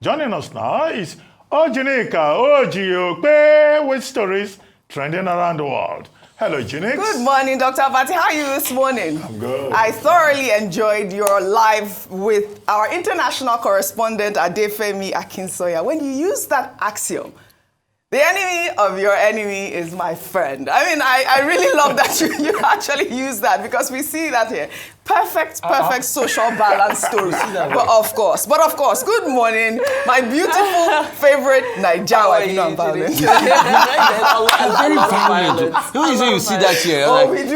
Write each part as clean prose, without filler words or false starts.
Joining us now is OjyOkpe with stories trending around the world. Hello, Jinx. Good morning, Dr. Abati. How are you this morning? I'm good. I thoroughly enjoyed your live with our international correspondent, Adefemi Akinsoya. When you use that axiom, the enemy of your enemy is my friend. I mean, I really love that you actually use that, because we see that here. Perfect social balance story. But of course, good morning, my beautiful favorite Nigerian. You know I'm violent. Very violent. You see that here. Oh, we do, we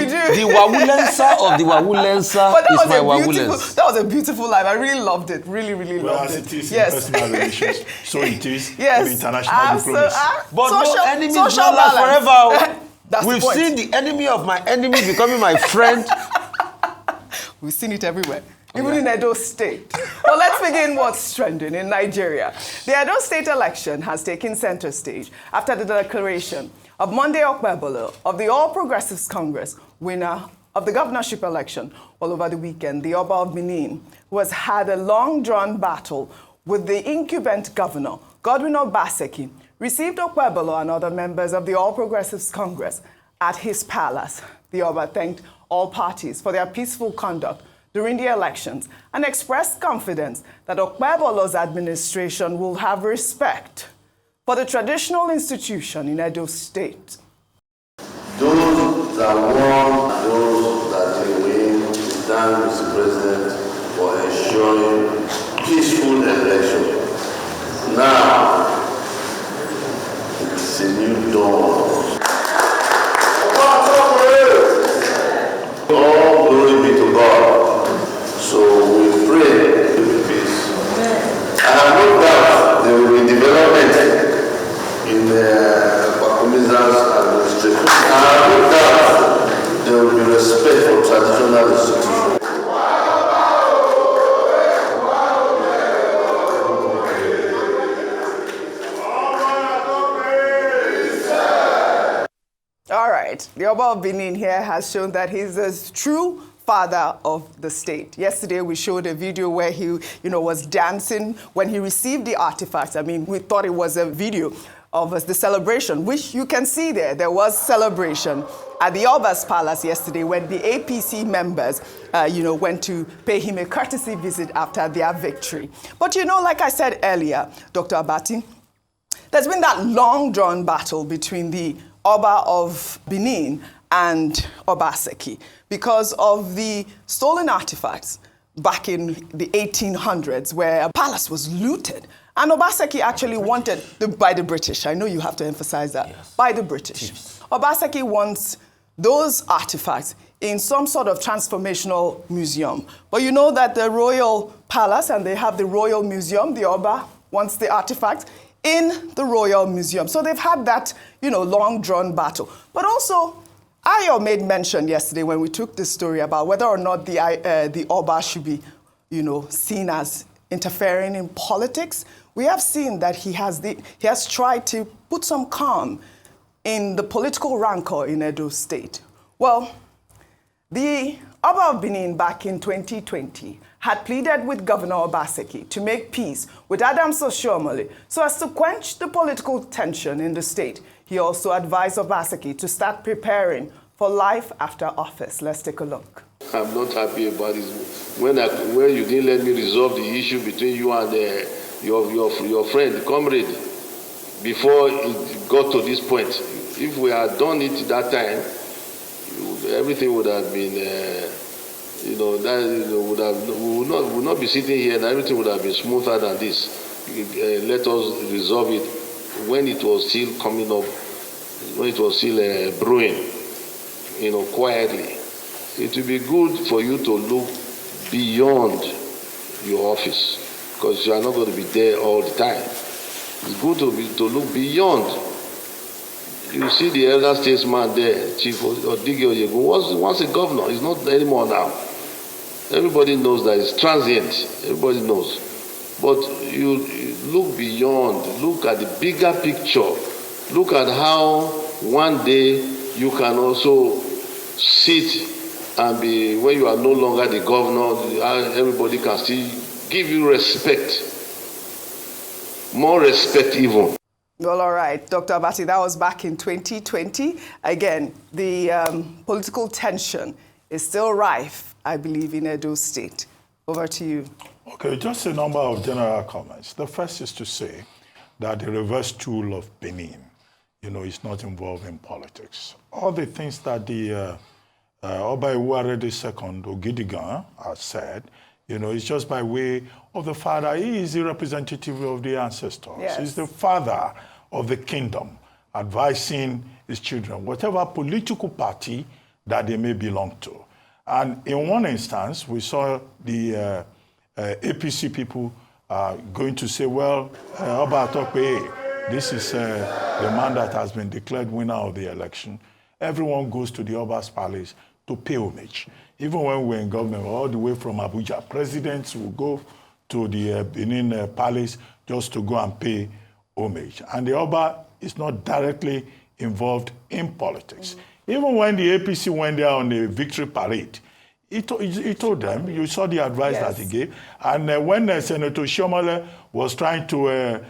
do. The Wawulensa of the Wawulensa is my Wawulens. That was a beautiful life. I really loved it. Really loved it. As it is yes. in personal relations, so it is yes. in international diplomacy. But no enemy is not last forever. That's We've seen the enemy of my enemy becoming my friend. We've seen it everywhere, even in Edo State. Well, let's begin what's trending in Nigeria. The Edo State election has taken center stage after the declaration of Monday Okpebolor of the All Progressives Congress, winner of the governorship election. All over the weekend, the Oba of Benin, who has had a long-drawn battle with the incumbent governor, Godwin Obaseki, received Okpebholo and other members of the All Progressives Congress at his palace. The Oba thanked all parties for their peaceful conduct during the elections and expressed confidence that Okpebolo's administration will have respect for the traditional institution in Edo State. Those that won, those that will win, we thank Mr. President for ensuring peaceful election. Now, it's a new dawn. All glory be to God. So we pray for peace. I have no doubt there will be development in Bakumiza's administration. I have no doubt there will be respect for traditional institutions. All right, the Oba of Benin here has shown that he's a true father of the state. Yesterday, we showed a video where he, was dancing when he received the artifacts. I mean, we thought it was a video of the celebration, which you can see there. There was celebration at the Oba's palace yesterday when the APC members, went to pay him a courtesy visit after their victory. But, like I said earlier, Dr. Abati, there's been that long-drawn battle between the Oba of Benin and Obaseki because of the stolen artifacts back in the 1800s where a palace was looted. And Obaseki actually wanted, by the British, I know you have to emphasize that, yes. By the British. Yes. Obaseki wants those artifacts in some sort of transformational museum. But you know that the royal palace, and they have the royal museum, the Oba wants the artifacts in the Royal Museum. So they've had that, long-drawn battle. But also, Ayo made mention yesterday when we took this story about whether or not the Oba should be, seen as interfering in politics. We have seen that he has tried to put some calm in the political rancor in Edo State. Well, the Oba of Benin back in 2020 had pleaded with Governor Obaseki to make peace with Oshiomole so as to quench the political tension in the state. He also advised Obaseki to start preparing for life after office. Let's take a look. I'm not happy about this. When you didn't let me resolve the issue between you and your friend, comrade, before it got to this point. If we had done it that time, everything would have been, we would not be sitting here, and everything would have been smoother than this. Let us resolve it when it was still coming up, when it was still brewing, quietly. It will be good for you to look beyond your office, because you are not going to be there all the time. It's good to look beyond. You see the elder statesman there, Chief Odigi Oyegu, was once a governor. He's not anymore now. Everybody knows that it's transient. Everybody knows. But you look beyond. Look at the bigger picture. Look at how one day you can also sit and be, when you are no longer the governor, everybody can still give you respect more respect even. Well, all right, Dr. Abati, that was back in 2020. Again, the political tension is still rife, I believe, in Edo State. Over to you. Okay, just a number of general comments. The first is to say that the reverse tool of Benin, is not involved in politics. All the things that the Oba II Ogidigan has said, it's just by way of the father. He is the representative of the ancestors. Yes. He's the father of the kingdom, advising his children, whatever political party that they may belong to. And in one instance, we saw the APC people going to say, well, Oba Okpe, this is the man that has been declared winner of the election. Everyone goes to the Oba's palace to pay homage. Even when we're in government, all the way from Abuja, presidents will go to the Benin palace just to go and pay homage. And the Oba is not directly involved in politics. Even when the APC went there on the victory parade, he told them, you saw the advice that he gave. And when Senator Oshiomole was trying to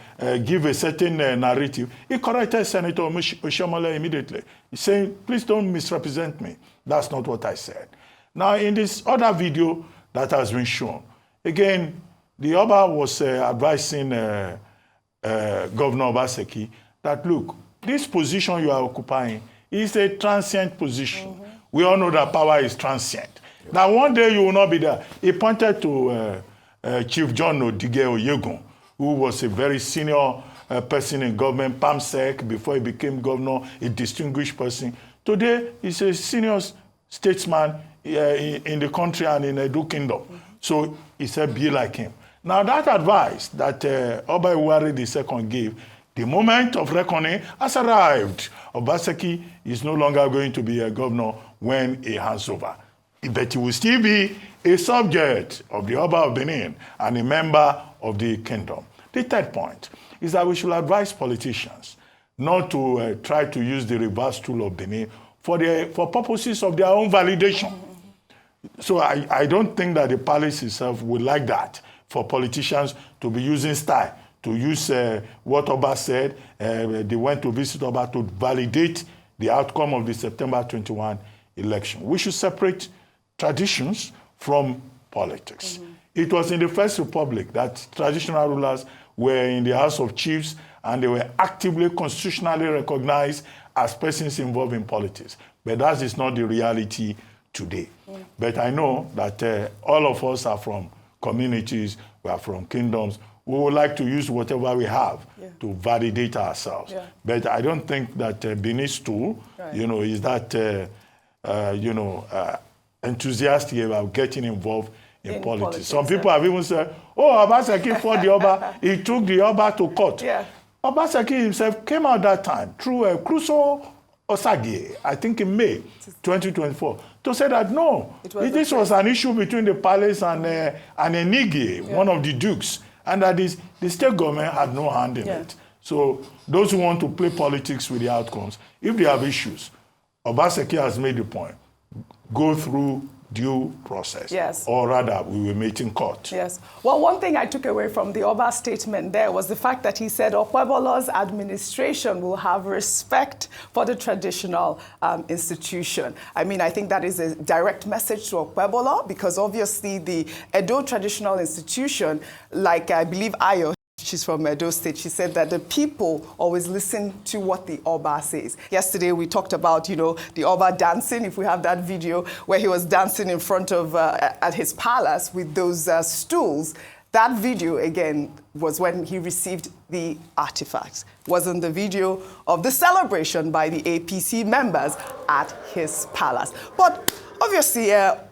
give a certain narrative, he corrected Senator Oshiomole immediately. He's saying, please don't misrepresent me. That's not what I said. Now, in this other video that has been shown, again, the Oba was advising Governor Obaseki that, look, this position you are occupying is a transient position. We all know that power is transient. Now, one day you will not be there. He pointed to Chief John Odige Oyegun, who was a very senior person in government, PAMSEC, before he became governor, a distinguished person. Today, he's a senior statesman in the country and in Edo Kingdom. So he said, be like him. Now, that advice that Oba II gave, the moment of reckoning has arrived. Obaseki is no longer going to be a governor when he hands over. But he will still be a subject of the Oba of Benin and a member of the kingdom. The third point is that we should advise politicians not to try to use the reverse tool of Benin for purposes of their own validation. So I don't think that the palace itself would like that, for politicians to be using style, to use what Oba said. They went to visit Oba to validate the outcome of the September 21 election. We should separate traditions from politics. It was in the First Republic that traditional rulers were in the House of Chiefs and they were actively constitutionally recognized as persons involved in politics. But that is not the reality today. But I know that all of us are from communities, we are from kingdoms. We would like to use whatever we have to validate ourselves. But I don't think that Benin's tool, is that, enthusiastic about getting involved in politics. Some people have even said, oh, Obaseki fought the Oba, he took the Oba to court. Obaseki himself came out that time through Crusoe Osage, I think in May 2024, to say that no, this was an issue between the palace and Enigi, one of the dukes, and that the state government had no hand in it. So those who want to play politics with the outcomes, if they have issues, Obaseki has made the point. Go through due process. Or rather, we will meet in court. Well, one thing I took away from the Oba's statement there was the fact that he said Okpebolo's administration will have respect for the traditional institution. I mean, I think that is a direct message to Okpebolo, because obviously the Edo traditional institution, like I believe Ayo, she's from Edo State, she said that the people always listen to what the Oba says. Yesterday, we talked about, the Oba dancing, if we have that video, where he was dancing in front of, at his palace with those stools. That video, again, was when he received the artifacts. Wasn't the video of the celebration by the APC members at his palace. But obviously,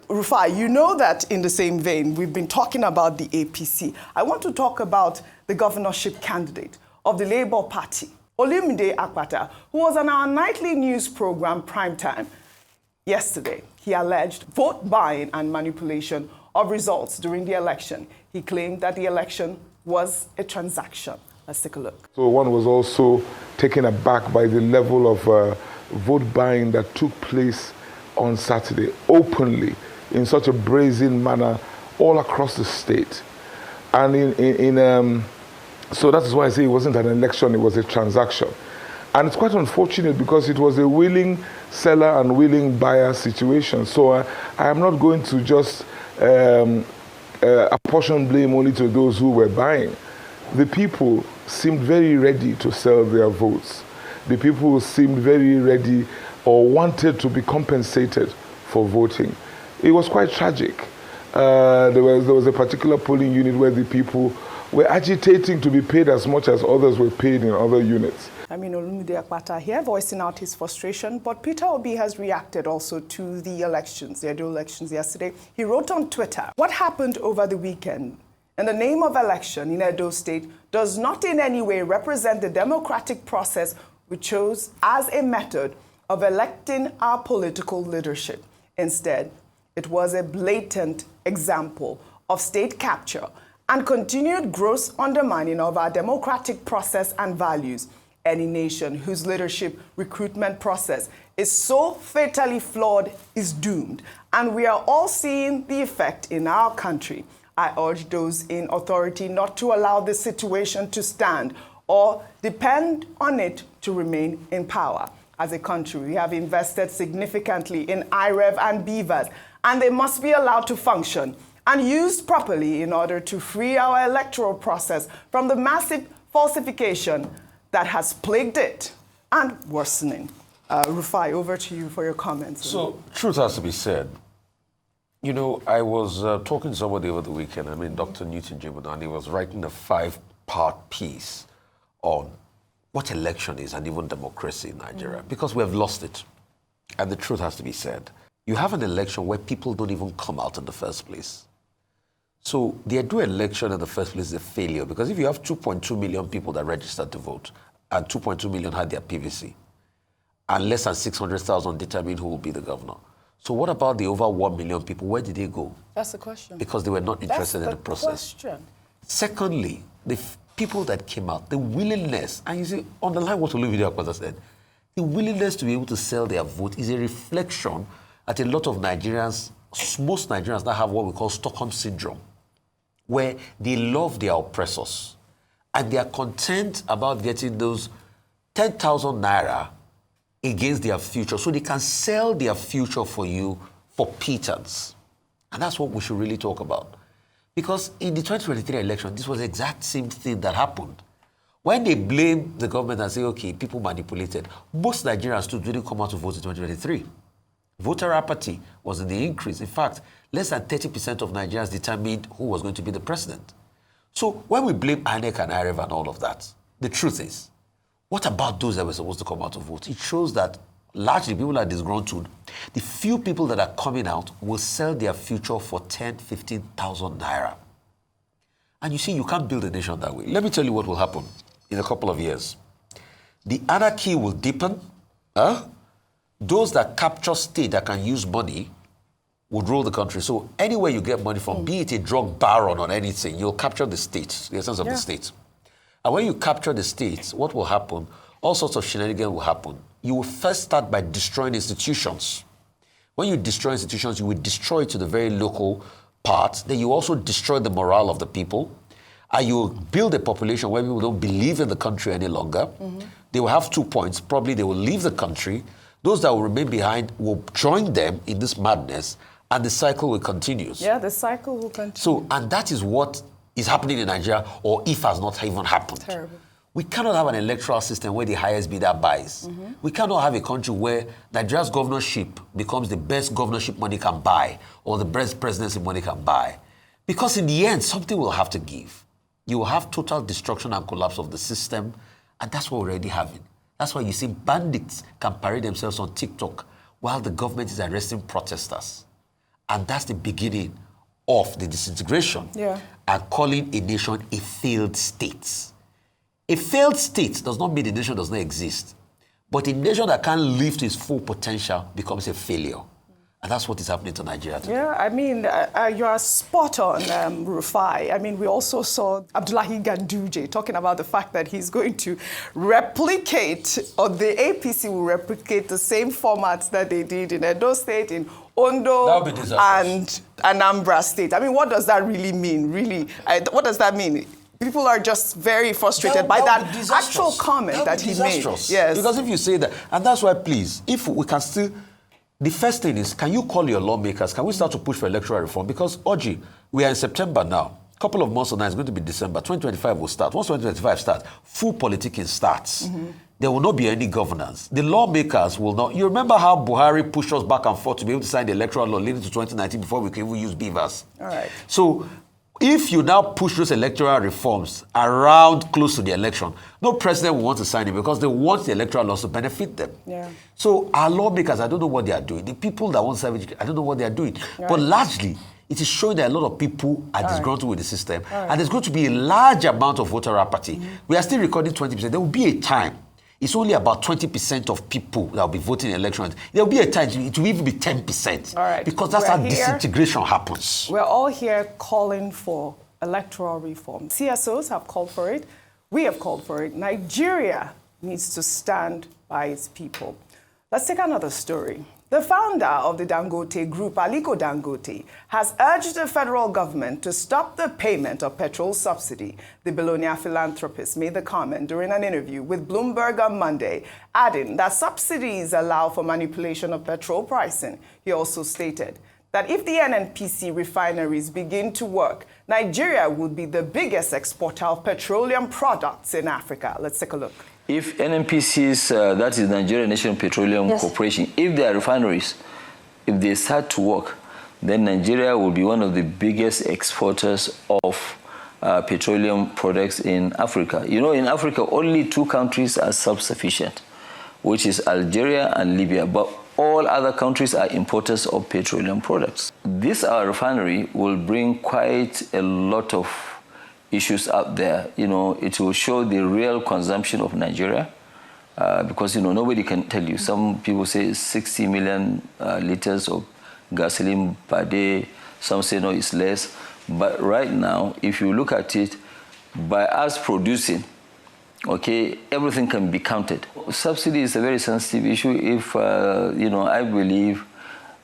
Rufai, you know that in the same vein, we've been talking about the APC. I want to talk about the governorship candidate of the Labour Party, Olumide Akpata, who was on our nightly news program, Primetime, yesterday. He alleged vote buying and manipulation of results during the election. He claimed that the election was a transaction. Let's take a look. So one was also taken aback by the level of vote buying that took place on Saturday, openly, in such a brazen manner, all across the state. And So that is why I say it wasn't an election, it was a transaction. And it's quite unfortunate because it was a willing seller and willing buyer situation. So I am not going to just apportion blame only to those who were buying. The people seemed very ready to sell their votes. The people seemed very ready or wanted to be compensated for voting. It was quite tragic. There was a particular polling unit where the people were agitating to be paid as much as others were paid in other units. I mean, Olumide Akpata here voicing out his frustration, but Peter Obi has reacted also to the elections, the Edo elections yesterday. He wrote on Twitter, "What happened over the weekend in the name of election in Edo State does not in any way represent the democratic process we chose as a method of electing our political leadership. Instead, it was a blatant example of state capture and continued gross undermining of our democratic process and values. Any nation whose leadership recruitment process is so fatally flawed is doomed, and we are all seeing the effect in our country. I urge those in authority not to allow this situation to stand or depend on it to remain in power. As a country, we have invested significantly in IREV and BVAS, and they must be allowed to function and used properly in order to free our electoral process from the massive falsification that has plagued it and worsening." Rufai, over to you for your comments. So, truth has to be said. You know, I was talking to somebody over the weekend, Dr. Newton Jimon, and he was writing a 5-part piece on what election is and even democracy in Nigeria, because we have lost it. And the truth has to be said. You have an election where people don't even come out in the first place. So the Edo election in the first place is a failure, because if you have 2.2 million people that registered to vote and 2.2 million had their PVC, and less than 600,000 determined who will be the governor. So what about the over 1 million people? Where did they go? That's the question. Because they were not interested in the process. Question. Secondly, the people that came out, the willingness, and you see, underline what Olumide Akpata said, the willingness to be able to sell their vote is a reflection that a lot of Nigerians, most Nigerians now have what we call Stockholm Syndrome, where they love their oppressors and they are content about getting those 10,000 naira against their future, so they can sell their future for you for pittance. And that's what we should really talk about. Because in the 2023 election, this was the exact same thing that happened. When they blame the government and say, okay, people manipulated, most Nigerians too didn't come out to vote in 2023. Voter apathy was in the increase. In fact, less than 30% of Nigerians determined who was going to be the president. So when we blame INEC and IREV and all of that, the truth is, what about those that were supposed to come out to vote? It shows that largely people are disgruntled. The few people that are coming out will sell their future for 10, 15,000 naira. And you see, you can't build a nation that way. Let me tell you what will happen in a couple of years. The anarchy will deepen. Those that capture state that can use money would rule the country. So anywhere you get money from, be it a drug baron or anything, you'll capture the state, the essence of the state. And when you capture the states, what will happen? All sorts of shenanigans will happen. You will first start by destroying institutions. When you destroy institutions, you will destroy it to the very local part. Then you also destroy the morale of the people. And you will build a population where people don't believe in the country any longer. They will have 2 points. Probably they will leave the country. Those that will remain behind will join them in this madness, and the cycle will continue. Yeah, the cycle will continue. So, and that is what is happening in Nigeria, or if has not even happened. Terrible. We cannot have an electoral system where the highest bidder buys. We cannot have a country where Nigeria's governorship becomes the best governorship money can buy, or the best presidency money can buy. Because in the end, something will have to give. You will have total destruction and collapse of the system, and that's what we're already having. That's why you see bandits can parade themselves on TikTok while the government is arresting protesters. And that's the beginning of the disintegration and calling a nation a failed state. A failed state does not mean the nation does not exist, but a nation that can't live to its full potential becomes a failure. And that's what is happening to Nigeria today. Yeah, I mean, you're spot on, Rufai. I mean, we also saw Abdullahi Ganduje talking about the fact that he's going to replicate, or the APC will replicate the same formats that they did in Edo State, in Ondo, and Anambra State. I mean, what does that really mean, really? What does that mean? people are just very frustrated by that actual comment that he made. Yes. Because if you say that, and that's why, please, if we can still, the first thing is, can you call your lawmakers? Can we start to push for electoral reform? Because, Oji, we are in September now. A couple of months from now, it's going to be December. 2025 will start. Once 2025 starts, full politicking starts. There will not be any governance. The lawmakers will not. You remember how Buhari pushed us back and forth to be able to sign the electoral law leading to 2019 before we could even use beavers? All right. So, if you now push those electoral reforms around close to the election, no president will want to sign it because they want the electoral laws to benefit them. Yeah. So our lawmakers, I don't know what they are doing. The people that want to serve, I don't know what they are doing. Right. But largely, it is showing that a lot of people are disgruntled with the system. And there's going to be a large amount of voter apathy. We are still recording 20%. There will be a time. It's only about 20% of people that will be voting in elections. There will be a time it will even be 10%. All right. Because that's how disintegration happens. We're all here calling for electoral reform. CSOs have called for it. We have called for it. Nigeria needs to stand by its people. Let's take another story. The founder of the Dangote group, Aliko Dangote, has urged the federal government to stop the payment of petrol subsidy. The billionaire philanthropist made the comment during an interview with Bloomberg on Monday, adding that subsidies allow for manipulation of petrol pricing. He also stated that if the NNPC refineries begin to work, Nigeria would be the biggest exporter of petroleum products in Africa. Let's take a look. If NNPCs, that is Nigerian National Petroleum Corporation, if their refineries, if they start to work, then Nigeria will be one of the biggest exporters of petroleum products in Africa. You know, in Africa, only 2 countries are self-sufficient, which is Algeria and Libya, but all other countries are importers of petroleum products. This refinery will bring quite a lot of issues out there. You know, it will show the real consumption of Nigeria because, you know, nobody can tell you. Some people say 60 million liters of gasoline per day. Some say no, it's less. But right now, if you look at it, by us producing, okay, everything can be counted. Subsidy is a very sensitive issue. If, you know, I believe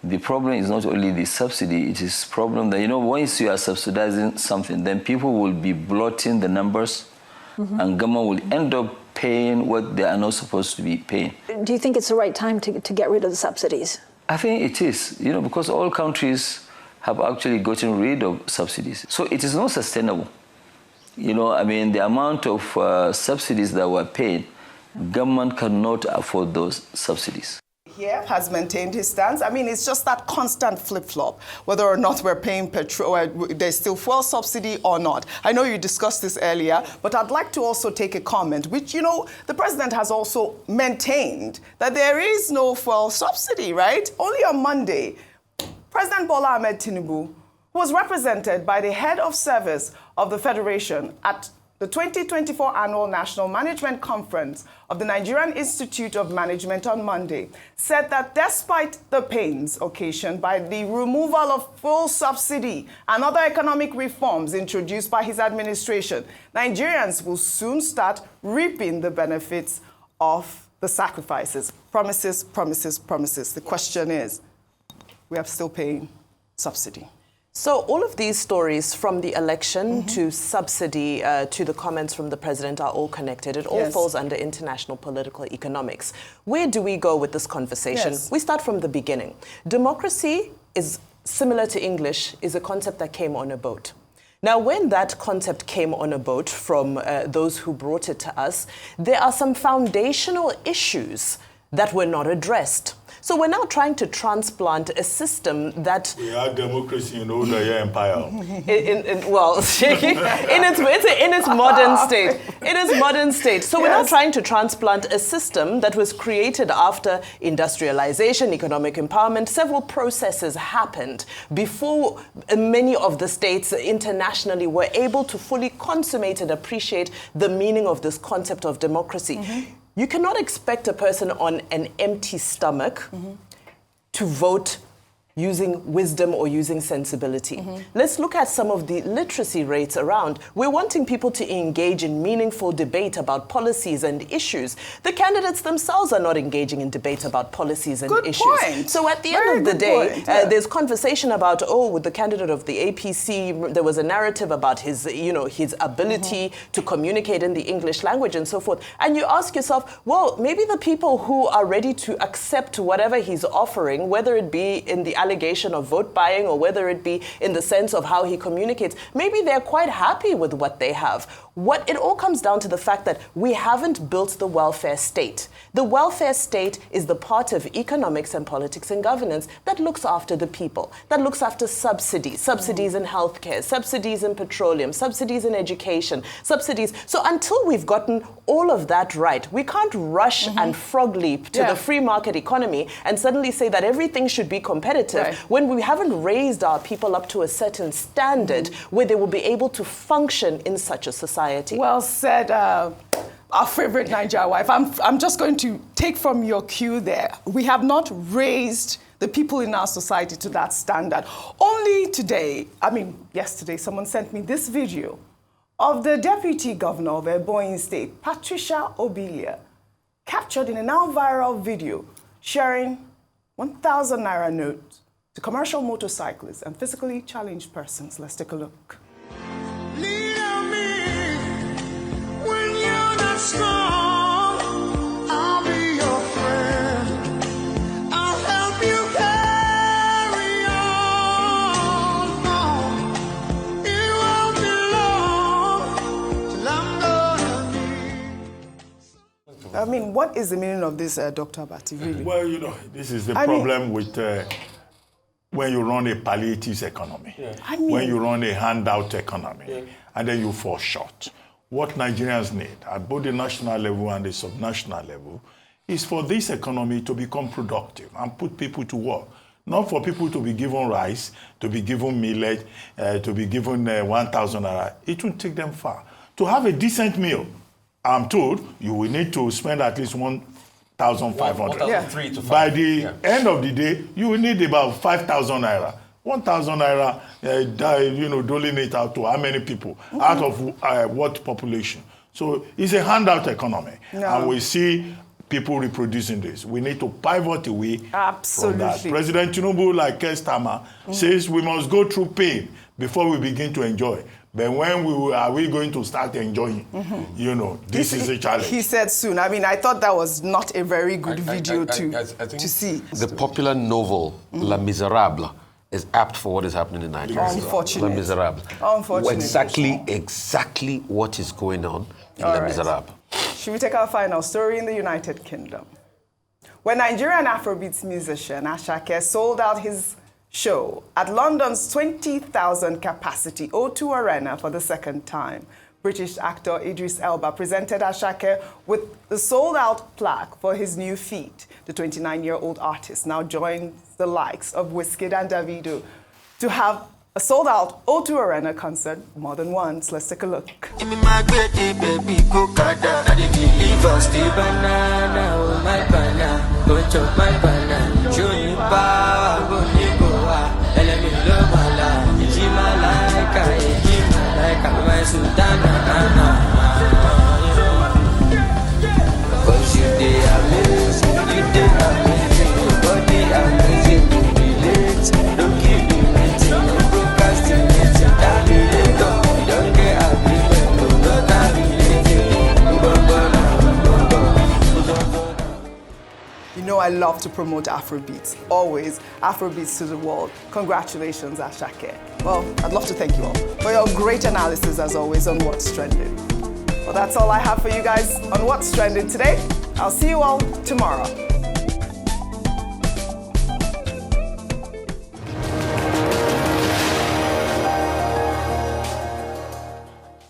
the problem is not only the subsidy, it is problem that, you know, once you are subsidizing something, then people will be blotting the numbers and government will end up paying what they are not supposed to be paying. Do you think it's the right time to get rid of the subsidies? I think it is, you know, because all countries have actually gotten rid of subsidies. So it is not sustainable. You know, I mean, the amount of subsidies that were paid, government cannot afford those subsidies. Here has maintained his stance. I mean, it's just that constant flip-flop, whether or not we're paying petrol, there's still fuel subsidy or not. I know you discussed this earlier, but I'd like to also take a comment, which, you know, the president has also maintained that there is no fuel subsidy, right? Only on Monday, President Bola Ahmed Tinubu was represented by the head of service of the Federation at the 2024 Annual National Management Conference of the Nigerian Institute of Management on Monday, said that despite the pains occasioned by the removal of fuel subsidy and other economic reforms introduced by his administration, Nigerians will soon start reaping the benefits of the sacrifices. Promises, promises, promises. The question is, we are still paying subsidy. So all of these stories, from the election to subsidy to the comments from the president, are all connected. It all falls under international political economics. Where do we go with this conversation? We start from the beginning. Democracy is similar to English, is a concept that came on a boat. Now, when that concept came on a boat from those who brought it to us, there are some foundational issues that were not addressed. So we're now trying to transplant a system that... We had democracy in older empire. Well, in its modern state. In its modern state. So we're now trying to transplant a system that was created after industrialization, economic empowerment. Several processes happened before many of the states internationally were able to fully consummate and appreciate the meaning of this concept of democracy. You cannot expect a person on an empty stomach to vote using wisdom or using sensibility. Let's look at some of the literacy rates around. We're wanting people to engage in meaningful debate about policies and issues. The candidates themselves are not engaging in debate about policies and Good issues. point. So at the Very end of the good day, point, yeah. there's conversation about, with the candidate of the APC, there was a narrative about his, his ability to communicate in the English language and so forth. And you ask yourself, well, maybe the people who are ready to accept whatever he's offering, whether it be in the allegation of vote buying or whether it be in the sense of how he communicates, maybe they're quite happy with what they have. What it all comes down to the fact that we haven't built the welfare state. The welfare state is the part of economics and politics and governance that looks after the people, that looks after subsidies in healthcare, subsidies in petroleum, subsidies in education, subsidies. So until we've gotten all of that right, we can't rush and frog leap to the free market economy and suddenly say that everything should be competitive when we haven't raised our people up to a certain standard where they will be able to function in such a society. Well said, our favorite Niger wife. I'm just going to take from your cue there. We have not raised the people in our society to that standard. Only today, yesterday, someone sent me this video of the Deputy Governor of Ebonyi State, Patricia Obilia, captured in a now viral video sharing 1,000 naira notes to commercial motorcyclists and physically challenged persons. Let's take a look. Strong, I'll be your friend. I'll help you carry on. It won't be long till I'm gonna need. What is the meaning of this, Dr. Abati, really? Well, this is the problem with when you run a palliatives economy, when you run a handout economy, and then you fall short. What Nigerians need at both the national level and the subnational level is for this economy to become productive and put people to work. Not for people to be given rice, to be given millet, to be given 1,000 naira. It won't take them far. To have a decent meal, I'm told you will need to spend at least 1,500. 1,300 to 5,000. By the end of the day, you will need about 5,000 naira. 1,000 naira, doling it out to how many people, out of what population. So it's a handout economy. And we see people reproducing this. We need to pivot away from that. President Tinubu, like Kestama, says we must go through pain before we begin to enjoy. But when are we going to start enjoying? This is a challenge. He said soon. I thought that was not a very good video to see. The popular novel, Les Miserables, is apt for what is happening in Nigeria. Unfortunate. Les Miserables. Unfortunate. Exactly what is going on in Les Miserables. Should we take our final story in the United Kingdom? When Nigerian Afrobeats musician Asake sold out his show at London's 20,000 capacity O2 Arena for the second time, British actor Idris Elba presented Asake with the sold-out plaque for his new feat. The 29-year-old artist now joins the likes of Wizkid and Davido to have a sold-out O2 Arena concert more than once. Let's take a look. I love to promote Afrobeats. Always Afrobeats to the world. Congratulations, Asake. Well, I'd love to thank you all for your great analysis, as always, on What's Trending. Well, that's all I have for you guys on What's Trending today. I'll see you all tomorrow.